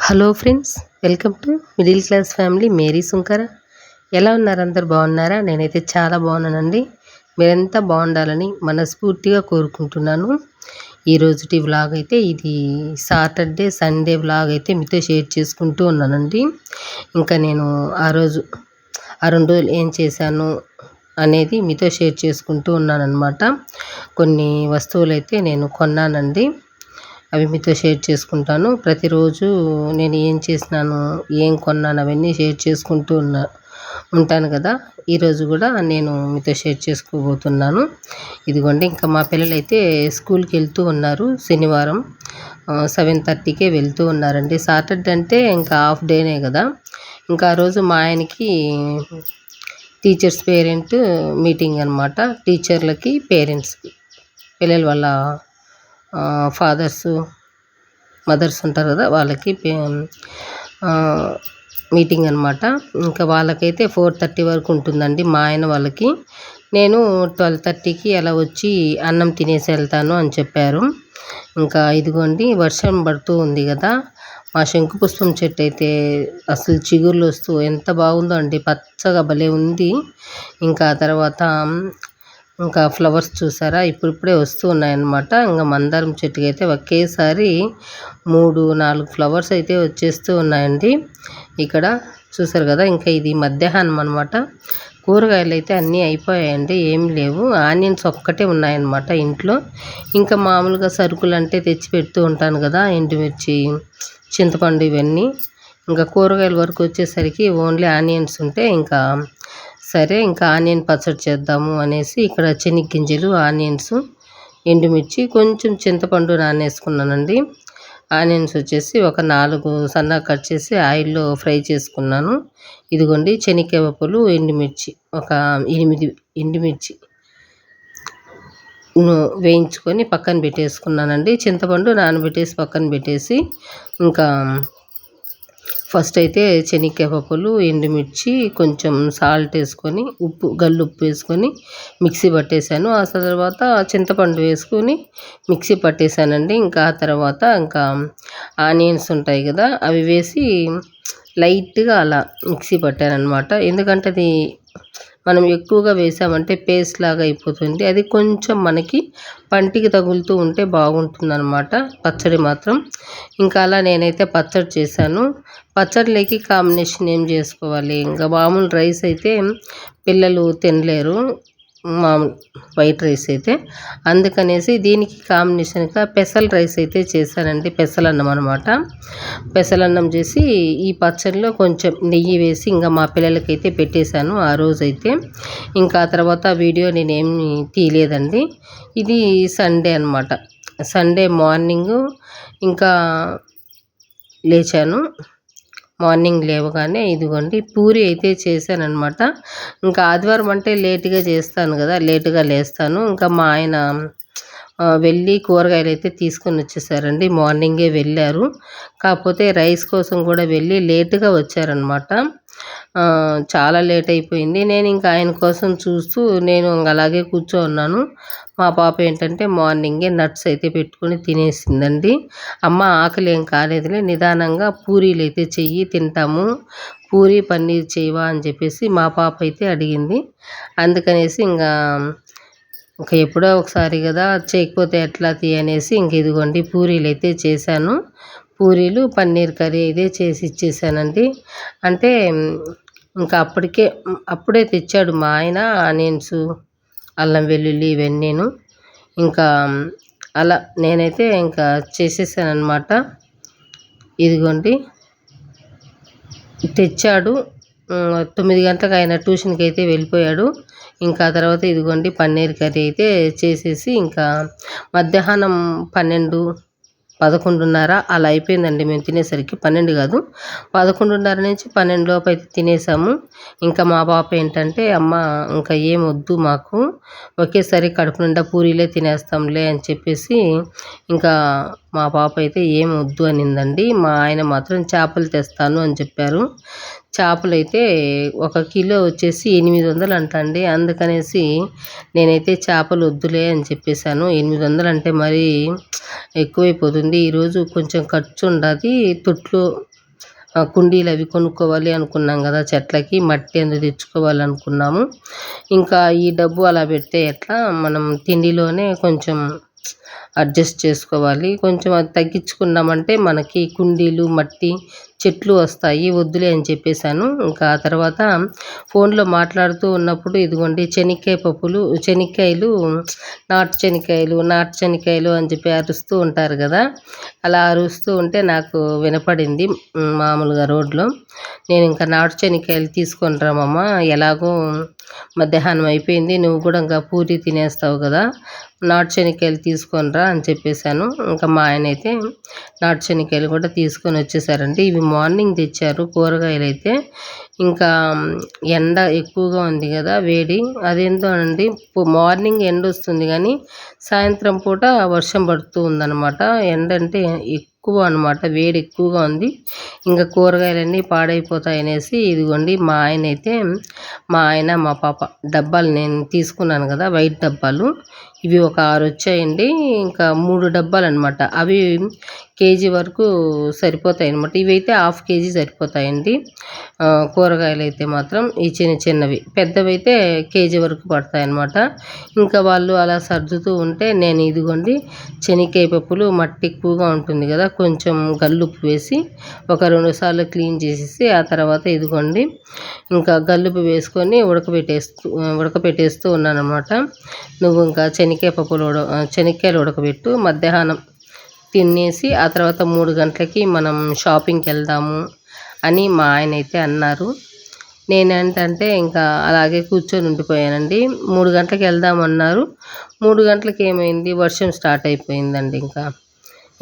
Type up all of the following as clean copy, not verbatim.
Hello friends, welcome to middle class family Mary Sunkara. ఎలా ఉన్నారు? అందరు బాగున్నారా? నేనైతే చాలా బాగున్నానండి. మీరంతా బాగుండాలని మనస్ఫూర్తిగా కోరుకుంటున్నాను. ఈరోజుటి వ్లాగ్ అయితే ఇది సాటర్డే సండే వ్లాగ్ అయితే మీతో షేర్ చేసుకుంటూ ఉన్నానండి. ఇంకా నేను ఆ 2 రోజులు ఏం చేశాను అనేది మీతో షేర్ చేసుకుంటూ ఉన్నానన్నమాట. కొన్ని వస్తువులు అయితే నేను కొన్నానండి, అవి మీతో షేర్ చేసుకుంటాను. ప్రతిరోజు నేను ఏం చేసినాను, ఏం కొన్నాను అవన్నీ షేర్ చేసుకుంటూ ఉంటాను కదా. ఈరోజు కూడా నేను మీతో షేర్ చేసుకోబోతున్నాను. ఇదిగోండి, ఇంకా మా పిల్లలైతే స్కూల్కి వెళ్తూ ఉన్నారు. శనివారం 7:30కే వెళ్తూ ఉన్నారండి. సాటర్డే అంటే ఇంకా హాఫ్ డేనే కదా. ఇంకా ఆ రోజు మా ఆయనకి టీచర్స్ పేరెంట్ మీటింగ్ అనమాట. టీచర్లకి పేరెంట్స్కి, పిల్లల వాళ్ళ ఫాదర్స్ మదర్స్ ఉంటారు కదా, వాళ్ళకి మీటింగ్ అనమాట. ఇంకా వాళ్ళకైతే 4:30 వరకు ఉంటుందండి. మా ఆయన వాళ్ళకి నేను 12:30కి అలా వచ్చి అన్నం తినేసి వెళ్తాను అని చెప్పారు. ఇంకా ఇదిగోండి, వర్షం పడుతూ ఉంది కదా. మా శంకుపుష్పం చెట్టు అయితే అసలు చిగుర్లు వస్తూ ఎంత బాగుందో అండి, పచ్చగా భలే ఉంది. ఇంకా తర్వాత ఇంకా ఫ్లవర్స్ చూసారా, ఇప్పుడిప్పుడే వస్తూ ఉన్నాయన్నమాట. ఇంకా మందారం చెట్టుకి అయితే ఒకేసారి 3-4 ఫ్లవర్స్ అయితే వచ్చేస్తూ ఉన్నాయండి. ఇక్కడ చూసారు కదా. ఇంకా ఇది మధ్యాహ్నం అనమాట. కూరగాయలు అయితే అన్నీ అయిపోయాయండి, ఏం లేవు. ఆనియన్స్ ఒక్కటే ఉన్నాయన్నమాట ఇంట్లో. ఇంకా మామూలుగా సరుకులు అంటే తెచ్చి పెడుతూ ఉంటాను కదా, ఎండుమిర్చి, చింతపండు ఇవన్నీ. ఇంకా కూరగాయల వరకు వచ్చేసరికి ఓన్లీ ఆనియన్స్ ఉంటే ఇంకా సరే, ఇంకా ఆనియన్ పచ్చడి చేద్దాము అనేసి ఇక్కడ శనగగింజలు, ఆనియన్స్, ఎండుమిర్చి, కొంచెం చింతపండు నానేసుకున్నానండి. ఆనియన్స్ వచ్చేసి ఒక 4 సన్నగా కట్ చేసి ఆయిల్లో ఫ్రై చేసుకున్నాను. ఇదిగోండి, శనగకాయ పప్పులు, ఎండుమిర్చి ఒక 8 ఎండుమిర్చి వేయించుకొని పక్కన పెట్టేసుకున్నానండి. చింతపండు నానబెట్టేసి పక్కన పెట్టేసి ఇంకా ఫస్ట్ అయితే శనగకాయ పప్పులు, ఎండుమిర్చి, కొంచెం సాల్ట్ వేసుకొని గల్లుప్పు వేసుకొని మిక్సీ పట్టేశాను. ఆ తర్వాత చింతపండు వేసుకొని మిక్సీ పట్టేశానండి. ఇంకా ఆ తర్వాత ఇంకా ఆనియన్స్ ఉంటాయి కదా, అవి వేసి లైట్గా అలా మిక్సీ పట్టానమాట. ఎందుకంటే అది మనం ఎక్కువగా వేసామంటే పేస్ట్ లాగా అయిపోతుంది. అది కొంచెం మనకి పంటికి తగులుతూ ఉంటే బాగుంటుందన్నమాట పచ్చడి మాత్రం. ఇంకా అలా నేనైతే పచ్చడి చేశాను. పచ్చడిలోకి కాంబినేషన్ ఏం చేసుకోవాలి, ఇంకా మామూలు రైస్ అయితే పిల్లలు తినలేరు, మామూలు వైట్ రైస్ అయితే. అందుకనేసి దీనికి కాంబినేషన్గా పెసల రైస్ అయితే చేశానండి, పెసలన్నం అనమాట. పెసలన్నం చేసి ఈ పచ్చడిలో కొంచెం నెయ్యి వేసి ఇంకా మా పిల్లలకైతే పెట్టేశాను ఆ రోజైతే. ఇంకా ఆ తర్వాత వీడియో నేనేమి తీయలేదండి. ఇది సండే అనమాట. సండే మార్నింగు ఇంకా లేచాను. మార్నింగ్ లేవగానే ఇదిగోండి పూరి అయితే చేశానన్నమాట. ఇంకా ఆదివారం అంటే లేటుగా చేస్తాను కదా, లేటుగా లేస్తాను. ఇంకా మా ఆయన వెళ్ళి కూరగాయలు అయితే తీసుకొని వచ్చేసారండి. మార్నింగే వెళ్ళారు, కాకపోతే రైస్ కోసం కూడా వెళ్ళి లేటుగా వచ్చారనమాట. చాలా లేట్ అయిపోయింది. నేను ఇంకా ఆయన కోసం చూస్తూ నేను అలాగే కూర్చోన్నాను. మా పాప ఏంటంటే మార్నింగే నట్స్ అయితే పెట్టుకొని తినేసిందండి. అమ్మ ఆకలి ఏం కాలేదులే, నిదానంగా పూరీలు అయితే చెయ్యి తింటాము, పూరి పన్నీర్ చేయవా అని చెప్పేసి మా పాప అయితే అడిగింది. అందుకనేసి ఇంకా ఎప్పుడో ఒకసారి కదా, చేయకపోతే ఎట్లా అనేసి ఇంక ఇదిగోండి పూరీలు అయితే చేశాను. పూరీలు, పన్నీర్ కర్రీ అయితే చేసి ఇచ్చేసానండి. అంటే ఇంకా అప్పుడే తెచ్చాడు మా ఆయన ఆనియన్స్, అల్లం వెల్లుల్లి ఇవన్నీను. ఇంకా అలా నేనైతే ఇంకా చేసేసానమాట. ఇదిగోండి, తెచ్చాడు. 9 గంటలకు ఆయన ట్యూషన్కి అయితే వెళ్ళిపోయాడు. ఇంకా తర్వాత ఇదిగోండి పన్నీర్ కర్రీ అయితే చేసేసి ఇంకా మధ్యాహ్నం 11:30 అలా అయిపోయిందండి మేము తినేసరికి. 12 కాదు, 11:30 నుంచి 12 లోపు అయితే తినేసాము. ఇంకా మా పాప ఏంటంటే, అమ్మ ఇంకా ఏం వద్దు మాకు, ఒకేసారి కడుపు నిండా పూరీలే తినేస్తాంలే అని చెప్పేసి ఇంకా మా పాప అయితే ఏం వద్దు అనిందండి. మా ఆయన మాత్రం చేపలు తెస్తాను అని చెప్పారు. చేపలు అయితే 1 కిలో వచ్చేసి 800 అంటండి. అందుకనేసి నేనైతే చేపలు వద్దులే అని చెప్పేశాను. 800 అంటే మరీ ఎక్కువైపోతుంది. ఈరోజు కొంచెం ఖర్చు ఉండదు, తొట్లు కుండీలు అవి కొనుక్కోవాలి అనుకున్నాం కదా, చెట్లకి మట్టి ఎందుకు తెచ్చుకోవాలనుకున్నాము. ఇంకా ఈ డబ్బు అలా పెడితే ఎట్లా, మనం తిండిలోనే కొంచెం అడ్జస్ట్ చేసుకోవాలి. కొంచెం అది తగ్గించుకున్నామంటే మనకి కుండీలు మట్టి చెట్లు వస్తాయి. వద్దులే అని చెప్పేశాను. ఇంకా ఆ తర్వాత ఫోన్లో మాట్లాడుతూ ఉన్నప్పుడు ఇదిగోండి చెనిక్కాయ పప్పులు, చెనిక్కాయలు, నాటు శనక్కాయలు అని చెప్పి అరుస్తూ ఉంటారు కదా, అలా అరుస్తూ ఉంటే నాకు వినపడింది మామూలుగా రోడ్లో. నేను ఇంకా నాటు శనక్కాయలు తీసుకొని రామమ్మ, ఎలాగో మధ్యాహ్నం అయిపోయింది, నువ్వు కూడా ఇంకా పూరి తినేస్తావు కదా, నాటు శనక్కాయలు తీసుకొని రా అని చెప్పేశాను. ఇంకా మా ఆయన అయితే నాటు శనక్కాయలు కూడా తీసుకొని వచ్చేసారండి. ఇవి మార్నింగ్ తెచ్చారు కూరగాయలు అయితే. ఇంకా ఎండ ఎక్కువగా ఉంది కదా, వేడి అదేంటో అండి, మార్నింగ్ ఎండ వస్తుంది కానీ సాయంత్రం పూట వర్షం పడుతూ ఉందన్నమాట. ఎండ అంటే ఎక్కువ అనమాట, వేడి ఎక్కువగా ఉంది. ఇంకా కూరగాయలన్నీ పాడైపోతాయి అనేసి ఇదిగోండి మా ఆయన మా పాప డబ్బాలు నేను తీసుకున్నాను కదా, వైట్ డబ్బాలు, ఇవి ఒక 6 వచ్చాయండి. ఇంకా 3 డబ్బాలు అనమాట, అవి కేజీ వరకు సరిపోతాయి అనమాట. ఇవైతే హాఫ్ కేజీ సరిపోతాయండి. కూరగాయలు అయితే మాత్రం ఈ చిన్నవి, పెద్దవైతే కేజీ వరకు పడతాయి అనమాట. ఇంకా వాళ్ళు అలా సర్దుతూ ఉంటే నేను ఇదిగోండి శనక్కాయ పప్పులు, మట్టి ఎక్కువగా ఉంటుంది కదా, కొంచెం గల్లుప్పు వేసి ఒక 2 సార్లు క్లీన్ చేసేసి ఆ తర్వాత ఇదిగోండి ఇంకా గల్లుప్పు వేసుకొని ఉడకపెట్టేస్తూ ఉన్నానమాట. నువ్వు ఇంకా శనక్కాయలు ఉడకబెట్టు, మధ్యాహ్నం తినేసి ఆ తర్వాత 3 గంటలకి మనం షాపింగ్కి వెళ్దాము అని మా ఆయన అయితే అన్నారు. నేనేంటంటే ఇంకా అలాగే కూర్చొని ఉండిపోయానండి. 3 గంటలకు వెళ్దామన్నారు. 3 గంటలకి ఏమైంది, వర్షం స్టార్ట్ అయిపోయిందండి.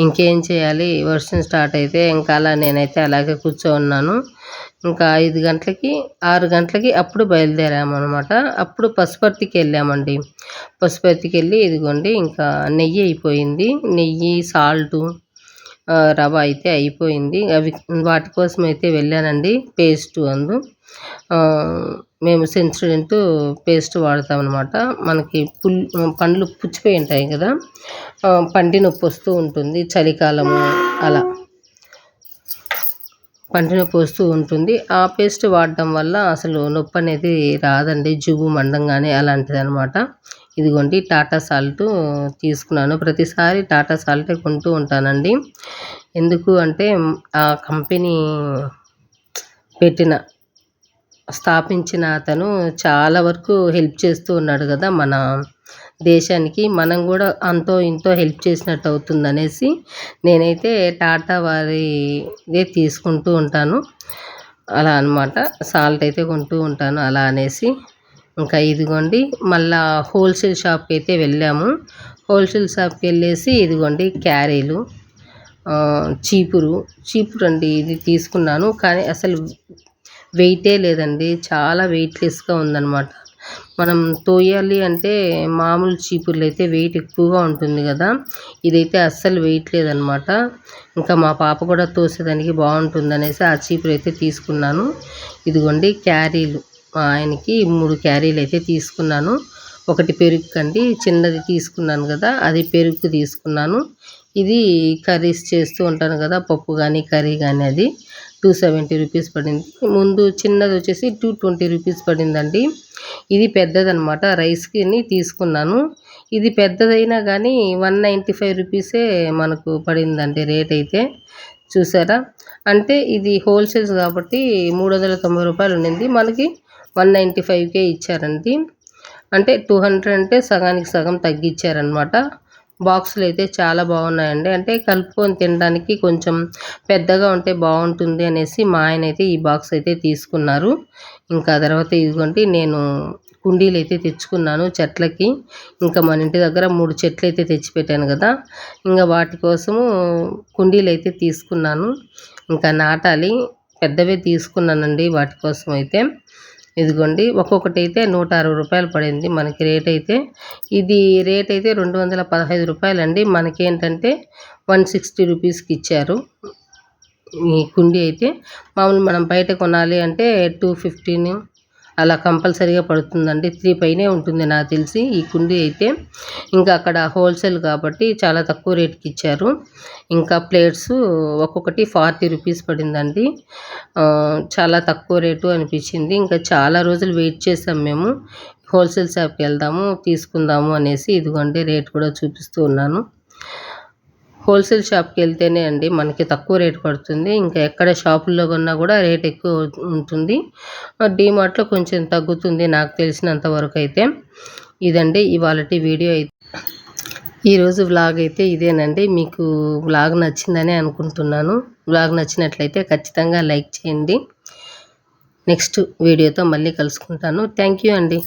ఇంకేం చేయాలి, వర్షం స్టార్ట్ అయితే ఇంకా నేనైతే అలాగే ఉన్నాను. ఇంకా 6 గంటలకి అప్పుడు బయలుదేరామన్నమాట. అప్పుడు పసుపర్తికి వెళ్ళామండి. పసుపర్తికి వెళ్ళి ఇదిగోండి ఇంకా నెయ్యి అయిపోయింది, నెయ్యి సాల్టు రవ అయితే అయిపోయింది. వాటి కోసం అయితే వెళ్ళానండి. పేస్టు మేము సెన్సోడెంట్ పేస్ట్ వాడతామన్నమాట. మనకి పండ్లు పుచ్చిపోయి ఉంటాయి కదా, పంటి నొప్పి వస్తూ ఉంటుంది చలికాలము, అలా పంటి నొప్పి వస్తూ ఉంటుంది. ఆ పేస్ట్ వాడడం వల్ల అసలు నొప్పి అనేది రాదండి, జువ్వు మండంగానే అలాంటిది అనమాట. ఇదిగోండి టాటా సాల్ట్ తీసుకున్నాను. ప్రతిసారి టాటా సాల్టే కొంటూ ఉంటానండి. ఎందుకు అంటే ఆ కంపెనీ స్థాపించిన అతను చాలా వరకు హెల్ప్ చేస్తూ ఉన్నాడు కదా మన దేశానికి, మనం కూడా అంతో ఇంతో హెల్ప్ చేసినట్టు అవుతుంది అనేసి నేనైతే టాటా వారిదే తీసుకుంటూ ఉంటాను. అలా అనమాట, సాల్ట్ అయితే కొంటూ ఉంటాను అలా అనేసి. ఇంకా ఇదిగోండి మళ్ళా హోల్సేల్ షాప్కి అయితే వెళ్ళాము. హోల్సేల్ షాప్కి వెళ్ళేసి ఇదిగోండి క్యారీలు, చీపురు అండి ఇది తీసుకున్నాను. కానీ అసలు వెయిటే లేదండి, చాలా వెయిట్లెస్గా ఉందన్నమాట. మనం తోయాలి అంటే మామూలు చీపుర్లు అయితే వెయిట్ ఎక్కువగా ఉంటుంది కదా, ఇదైతే అస్సలు వెయిట్ లేదనమాట. ఇంకా మా పాప కూడా తోసేదానికి బాగుంటుంది అనేసి ఆ చీపురు అయితే తీసుకున్నాను. ఇదిగోండి క్యారీలు, మా ఆయనకి 3 క్యారీలు అయితే తీసుకున్నాను. ఒకటి పెరుగుకండి, చిన్నది తీసుకున్నాను కదా, అది పెరుగు తీసుకున్నాను. ఇది కర్రీస్ చేస్తూ ఉంటాను కదా, పప్పు కానీ కర్రీ కానీ, అది 270 రూపీస్ పడింది. ముందు చిన్నది వచ్చేసి 220 రూపీస్ పడిందండి. ఇది పెద్దదనమాట, రైస్కి తీసుకున్నాను. ఇది పెద్దదైనా కానీ 195 రూపీసే మనకు పడిందండి రేట్ అయితే. చూసారా, అంటే ఇది హోల్సేల్స్ కాబట్టి 390 రూపాయలు ఉండింది, మనకి 195కే ఇచ్చారండి. అంటే 200 అంటే సగానికి సగం తగ్గించారనమాట. బాక్సులు అయితే చాలా బాగున్నాయండి. అంటే కలుపుకొని తినడానికి కొంచెం పెద్దగా ఉంటే బాగుంటుంది అనేసి మా ఆయన అయితే ఈ బాక్స్ అయితే తీసుకున్నారు. ఇంకా తర్వాత ఇదిగోండి నేను కుండీలు అయితే తెచ్చుకున్నాను చెట్లకి. ఇంకా మన ఇంటి దగ్గర 3 చెట్లు అయితే తెచ్చిపెట్టాను కదా, ఇంకా వాటి కోసము కుండీలు అయితే తీసుకున్నాను. ఇంకా నాటాలి, పెద్దవే తీసుకున్నానండి వాటి కోసం అయితే. ఇదిగోండి ఒక్కొక్కటి అయితే 160 రూపాయలు పడింది మనకి రేట్ అయితే. ఇది రేట్ అయితే 215 రూపాయలండి, మనకేంటంటే 160 రూపీస్కి ఇచ్చారు ఈ కుండీ అయితే. మామూలు మనం బయట కొనాలి అంటే 215 అలా కంపల్సరీగా పడుతుందండి. 3 పైనే ఉంటుంది నాకు తెలిసి ఈ కుండీ అయితే. ఇంకా అక్కడ హోల్సేల్ కాబట్టి చాలా తక్కువ రేట్‌కి ఇచ్చారు. ఇంకా ప్లేట్స్ ఒక్కొక్కటి 40 రూపీస్ పడిందండి. చాలా తక్కువ రేటు అనిపించింది. ఇంకా చాలా రోజులు వెయిట్ చేసాం మేము. హోల్సేల్ షాప్‌కి వెళ్దాము తీసుకుందాము అనేసి. ఇదిగోండి రేట్ కూడా చూపిస్తూ ఉన్నాను. హోల్సేల్ షాప్‌కి వెళ్తేనే అండి మనకి తక్కువ రేట్ పడుతుంది. ఇంకా ఎక్కడ షాపుల్లో కొన్నా కూడా రేట్ ఎక్కువ ఉంటుంది. డీమార్ట్‌లో కొంచెం తగ్గుతుంది నాకు తెలిసినంత వరకైతే. ఇదండి ఇవాళటి వీడియో ఈరోజు వ్లాగ్ అయితే ఇదేనండి. మీకు వ్లాగ్ నచ్చిందనే అనుకుంటున్నాను. వ్లాగ్ నచ్చినట్లయితే ఖచ్చితంగా లైక్ చేయండి. నెక్స్ట్ వీడియోతో మళ్ళీ కలుసుకుంటాను. థ్యాంక్ యూ అండి.